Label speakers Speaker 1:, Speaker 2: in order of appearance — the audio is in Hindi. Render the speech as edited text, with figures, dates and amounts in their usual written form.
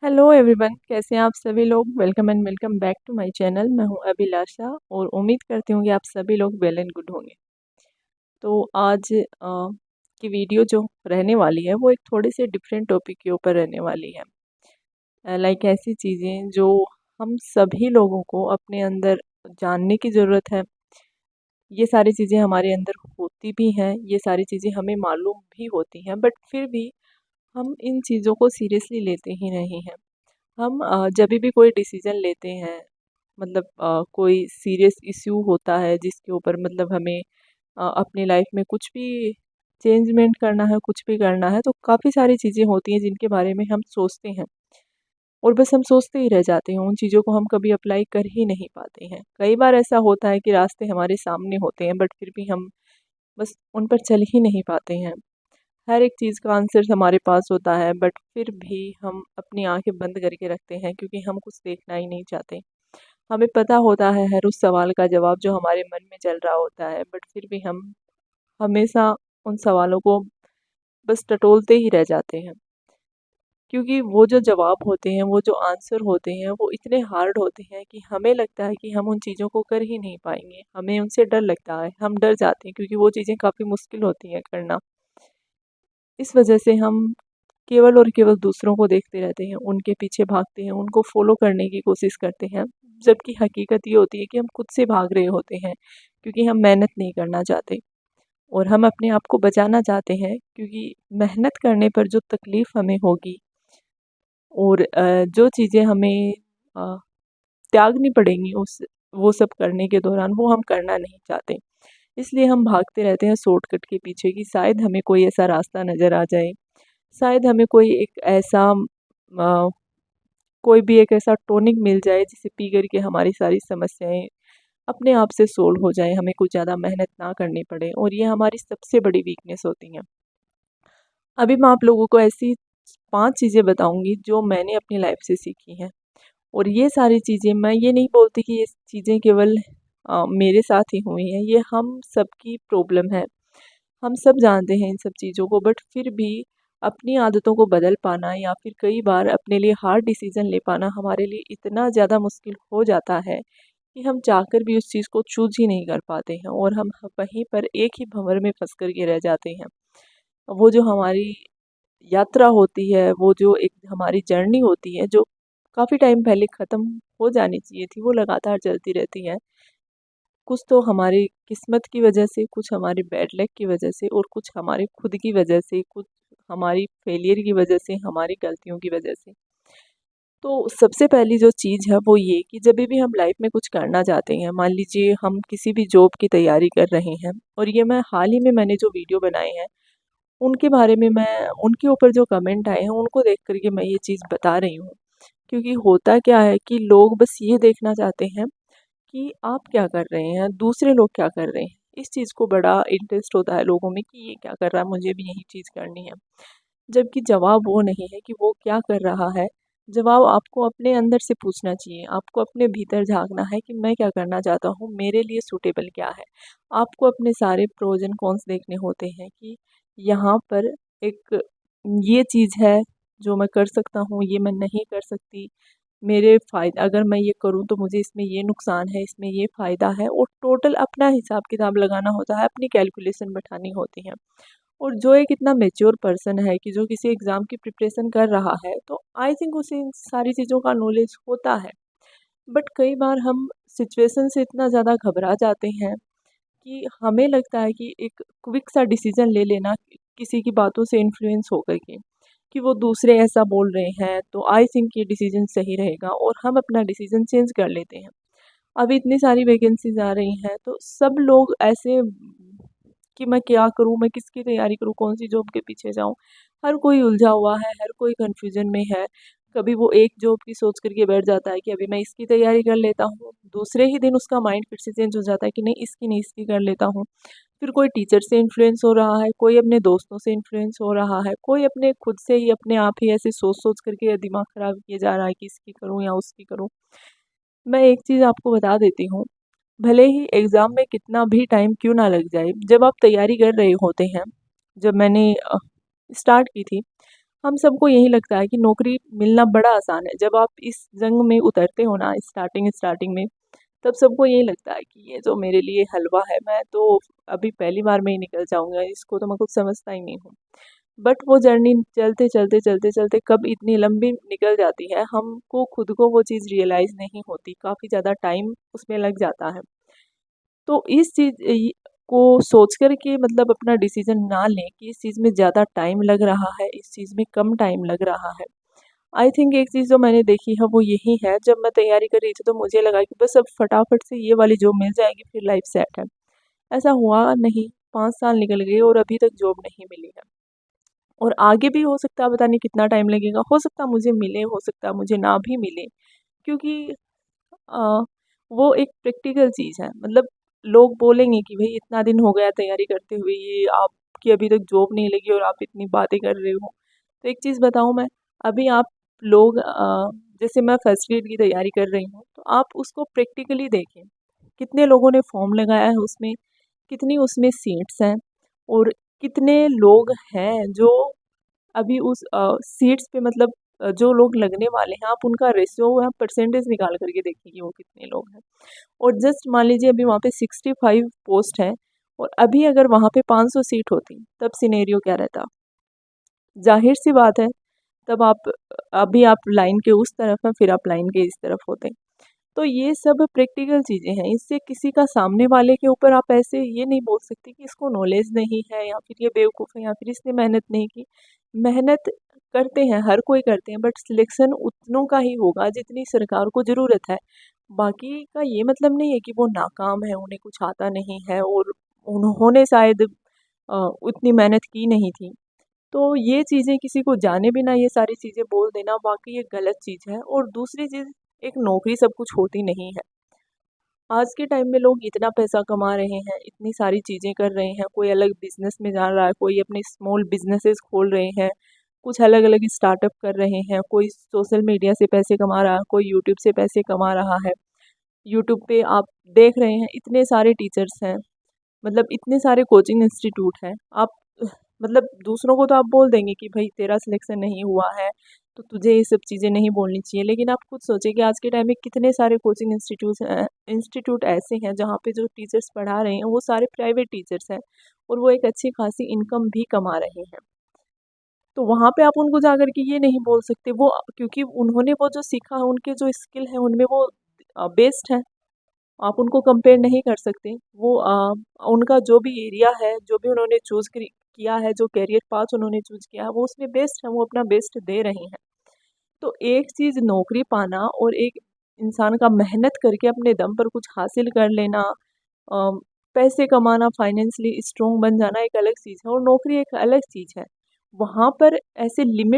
Speaker 1: हेलो एवरीवन, कैसे हैं आप सभी लोग। Welcome and welcome back to my channel. मैं हूं अभिलाषा और उम्मीद करती हूँ कि आप सभी लोग वेल एंड गुड होंगे। तो आज की वीडियो जो रहने वाली है वो एक थोड़ी से डिफरेंट टॉपिक के ऊपर रहने वाली है। लाइक ऐसी चीज़ें जो हम सभी लोगों को अपने अंदर जानने की ज़रूरत है। ये सारी चीज़ें हमारे अंदर होती भी हैं, ये सारी चीज़ें हमें मालूम भी होती हैं, बट फिर भी हम इन चीज़ों को सीरियसली लेते ही नहीं हैं। हम जब भी कोई डिसीजन लेते हैं, मतलब कोई सीरियस इश्यू होता है जिसके ऊपर मतलब हमें अपनी लाइफ में कुछ भी चेंजमेंट करना है, कुछ भी करना है, तो काफ़ी सारी चीज़ें होती हैं जिनके बारे में हम सोचते हैं और बस हम सोचते ही रह जाते हैं। उन चीज़ों को हम कभी अप्लाई कर ही नहीं पाते हैं। कई बार ऐसा होता है कि रास्ते हमारे सामने होते हैं बट फिर भी हम बस उन पर चल ही नहीं पाते हैं। हर एक चीज़ का आंसर हमारे पास होता है बट फिर भी हम अपनी आंखें बंद करके रखते हैं क्योंकि हम कुछ देखना ही नहीं चाहते। हमें पता होता है हर उस सवाल का जवाब जो हमारे मन में चल रहा होता है, बट फिर भी हम हमेशा उन सवालों को बस टटोलते ही रह जाते हैं क्योंकि वो जो जवाब होते हैं, वो जो आंसर होते हैं, वो इतने हार्ड होते हैं कि हमें लगता है कि हम उन चीज़ों को कर ही नहीं पाएंगे। हमें उनसे डर लगता है, हम डर जाते हैं क्योंकि वो चीज़ें काफ़ी मुश्किल होती हैं करना। इस वजह से हम केवल और केवल दूसरों को देखते रहते हैं, उनके पीछे भागते हैं, उनको फॉलो करने की कोशिश करते हैं, जबकि हकीकत ये होती है कि हम खुद से भाग रहे होते हैं क्योंकि हम मेहनत नहीं करना चाहते और हम अपने आप को बचाना चाहते हैं क्योंकि मेहनत करने पर जो तकलीफ़ हमें होगी और जो चीज़ें हमें अ, त्यागनी पड़ेंगी उस वो सब करने के दौरान, वो हम करना नहीं चाहते। इसलिए हम भागते रहते हैं शॉर्टकट के पीछे कि शायद हमें कोई ऐसा रास्ता नज़र आ जाए, शायद हमें कोई एक ऐसा कोई भी एक ऐसा टॉनिक मिल जाए जिसे पी कर के हमारी सारी समस्याएं अपने आप से सोल्व हो जाए, हमें कुछ ज़्यादा मेहनत ना करनी पड़े। और ये हमारी सबसे बड़ी वीकनेस होती हैं। अभी मैं आप लोगों को ऐसी 5 चीज़ें बताऊंगी जो मैंने अपनी लाइफ से सीखी हैं। और ये सारी चीज़ें, मैं ये नहीं बोलती कि ये चीज़ें केवल मेरे साथ ही हुई हैं, ये हम सबकी प्रॉब्लम है। हम सब जानते हैं इन सब चीज़ों को, बट फिर भी अपनी आदतों को बदल पाना या फिर कई बार अपने लिए हार्ड डिसीजन ले पाना हमारे लिए इतना ज़्यादा मुश्किल हो जाता है कि हम चाहकर भी उस चीज़ को चूज़ ही नहीं कर पाते हैं और हम वहीं पर एक ही भंवर में फंस कर के रह जाते हैं। वो जो हमारी यात्रा होती है, वो जो एक हमारी जर्नी होती है, जो काफ़ी टाइम पहले ख़त्म हो जानी चाहिए थी, वो लगातार चलती रहती है। कुछ तो हमारी किस्मत की वजह से, कुछ हमारे बैड लक की वजह से और कुछ हमारे खुद की वजह से, कुछ हमारी फेलियर की वजह से, हमारी गलतियों की वजह से। तो सबसे पहली जो चीज़ है वो ये कि जब भी हम लाइफ में कुछ करना चाहते हैं, मान लीजिए हम किसी भी जॉब की तैयारी कर रहे हैं, और ये मैं हाल ही में मैंने जो वीडियो बनाए हैं उनके बारे में, मैं उनके ऊपर जो कमेंट आए हैं उनको देख कर के मैं ये चीज़ बता रही हूँ। क्योंकि होता क्या है कि लोग बस ये देखना चाहते हैं कि आप क्या कर रहे हैं, दूसरे लोग क्या कर रहे हैं। इस चीज़ को बड़ा इंटरेस्ट होता है लोगों में कि ये क्या कर रहा है, मुझे भी यही चीज़ करनी है। जबकि जवाब वो नहीं है कि वो क्या कर रहा है, जवाब आपको अपने अंदर से पूछना चाहिए। आपको अपने भीतर झाँकना है कि मैं क्या करना चाहता हूँ, मेरे लिए सूटेबल क्या है। आपको अपने सारे प्रोज़ एंड कॉन्स देखने होते हैं कि यहाँ पर एक ये चीज़ है जो मैं कर सकता हूँ, ये मैं नहीं कर सकती। मेरे फ़ायदे, अगर मैं ये करूँ तो मुझे इसमें ये नुकसान है, इसमें ये फ़ायदा है, और टोटल अपना हिसाब-किताब लगाना होता है, अपनी कैलकुलेशन बैठानी होती है। और जो एक इतना मैच्योर पर्सन है कि जो किसी एग्ज़ाम की प्रिपरेशन कर रहा है, तो आई थिंक उसे इन सारी चीज़ों का नॉलेज होता है। बट कई बार हम सिचुएशन से इतना ज़्यादा घबरा जाते हैं कि हमें लगता है कि एक क्विक सा डिसीज़न ले लेना किसी की बातों से इन्फ्लुएंस होकर के, कि वो दूसरे ऐसा बोल रहे हैं तो आई थिंक ये डिसीज़न सही रहेगा, और हम अपना डिसीज़न चेंज कर लेते हैं। अभी इतनी सारी वैकेंसीज़ आ रही हैं तो सब लोग ऐसे कि मैं क्या करूँ, मैं किसकी तैयारी करूँ, कौन-सी जॉब के पीछे जाऊँ? हर कोई उलझा हुआ है, हर कोई कन्फ्यूज़न में है। कभी वो एक जॉब की सोच कर के बैठ जाता है कि अभी मैं इसकी तैयारी कर लेता हूँ, दूसरे ही दिन उसका माइंड फिर से चेंज हो जाता है कि नहीं इसकी नहीं, इसकी कर लेता हूँ। फिर कोई टीचर से इन्फ्लुएंस हो रहा है, कोई अपने दोस्तों से इन्फ्लुएंस हो रहा है, कोई अपने खुद से ही अपने आप ही ऐसे सोच-सोच करके दिमाग ख़राब किए जा रहा है कि इसकी करूँ या उसकी करूँ। मैं एक चीज़ आपको बता देती हूँ, भले ही एग्ज़ाम में कितना भी टाइम क्यों ना लग जाए, जब आप तैयारी कर रहे होते हैं, जब मैंने स्टार्ट की थी, हम सबको यही लगता है कि नौकरी मिलना बड़ा आसान है। जब आप इस जंग में उतरते हो ना स्टार्टिंग स्टार्टिंग में, तब सबको यही लगता है कि ये जो मेरे लिए हलवा है, मैं तो अभी पहली बार में ही निकल जाऊँगा, इसको तो मैं कुछ समझता ही नहीं हूँ। बट वो जर्नी चलते चलते कब इतनी लंबी निकल जाती है, हमको खुद को वो चीज़ रियलाइज़ नहीं होती, काफ़ी ज़्यादा टाइम उसमें लग जाता है। तो इस चीज़ को सोच कर के मतलब अपना डिसीज़न ना लें कि इस चीज़ में ज़्यादा टाइम लग रहा है, इस चीज़ में कम टाइम लग रहा है। आई थिंक एक चीज़ जो मैंने देखी है वो यही है, जब मैं तैयारी कर रही थी तो मुझे लगा कि बस अब फटाफट से ये वाली जॉब मिल जाएगी फिर लाइफ सेट है। ऐसा हुआ नहीं, 5 साल निकल गए और अभी तक जॉब नहीं मिली है। और आगे भी हो सकता है, पता नहीं कितना टाइम लगेगा, हो सकता है मुझे मिले, हो सकता है मुझे ना भी मिले। क्योंकि अ, वो एक प्रैक्टिकल चीज़ है। मतलब लोग बोलेंगे कि भई इतना दिन हो गया तैयारी करते हुए, ये आपकी अभी तक जॉब नहीं लगी और आप इतनी बातें कर रहे हो। तो एक चीज़ बताऊँ मैं, अभी आप लोग जैसे मैं फर्स्ट ग्रेड की तैयारी कर रही हूँ, तो आप उसको प्रैक्टिकली देखें। कितने लोगों ने फॉर्म लगाया है उसमें, कितनी उसमें सीट्स हैं और कितने लोग हैं जो अभी उस सीट्स पे मतलब जो लोग लगने वाले हैं, आप उनका रेशियो या परसेंटेज निकाल करके देखिए कि वो कितने लोग हैं। और जस्ट मान लीजिए अभी वहाँ पे 65 पोस्ट हैं और अभी अगर वहाँ पे 500 सीट होती, तब सिनेरियो क्या रहता? ज़ाहिर-सी बात है, तब आप अभी आप लाइन के उस तरफ हैं, फिर आप लाइन के इस तरफ होते। तो ये सब प्रैक्टिकल चीज़ें हैं, इससे किसी का सामने वाले के ऊपर आप ऐसे ये नहीं बोल सकते कि इसको नॉलेज नहीं है या फिर ये बेवकूफ़ है या फिर इसने मेहनत नहीं की। मेहनत करते हैं, हर कोई करते हैं, बट सिलेक्शन उतनों का ही होगा जितनी सरकार को ज़रूरत है। बाकी का ये मतलब नहीं है कि वो नाकाम है, उन्हें कुछ आता नहीं है और उन्होंने शायद उतनी मेहनत की नहीं थी। तो ये चीज़ें किसी को जाने बिना ये सारी चीज़ें बोल देना वाक़ई एक गलत चीज़ है। और दूसरी चीज़, एक नौकरी सब कुछ होती नहीं है। आज के टाइम में लोग इतना पैसा कमा रहे हैं, इतनी सारी चीज़ें कर रहे हैं, कोई अलग बिज़नेस में जा रहा है, कोई अपने स्मॉल बिज़नेसेस खोल रहे हैं, कुछ अलग-अलग स्टार्टअप कर रहे हैं, कोई सोशल मीडिया से पैसे कमा रहा है, कोई यूट्यूब से पैसे कमा रहा है। यूट्यूब पे आप देख रहे हैं इतने सारे टीचर्स हैं, मतलब इतने सारे कोचिंग इंस्टीट्यूट हैं। आप मतलब दूसरों को तो आप बोल देंगे कि भाई तेरा सिलेक्शन नहीं हुआ है, तो तुझे ये सब चीज़ें नहीं बोलनी चाहिए। लेकिन आप खुद सोचिए कि आज के टाइम में कितने सारे कोचिंग इंस्टीट्यूट ऐसे हैं जहाँ पे जो टीचर्स पढ़ा रहे हैं वो सारे प्राइवेट टीचर्स हैं और वो एक अच्छी खासी इनकम भी कमा रहे हैं। तो वहाँ पे आप उनको जाकर के ये नहीं बोल सकते, वो क्योंकि उन्होंने वो जो सीखा है, उनके जो स्किल है उनमें वो बेस्ट है। आप उनको कंपेयर नहीं कर सकते। वो उनका जो भी एरिया है, जो भी उन्होंने चूज़ किया है, जो करियर पाथ उन्होंने चूज़ किया है, वो उसमें बेस्ट है, वो अपना बेस्ट दे रहे हैं। तो एक चीज़ नौकरी पाना और एक इंसान का मेहनत करके अपने दम पर कुछ हासिल कर लेना, अ, पैसे कमाना, फाइनेंशियली स्ट्रॉन्ग बन जाना एक अलग चीज़ है और नौकरी एक अलग चीज़ है। वहाँ पर ऐसे लिमिट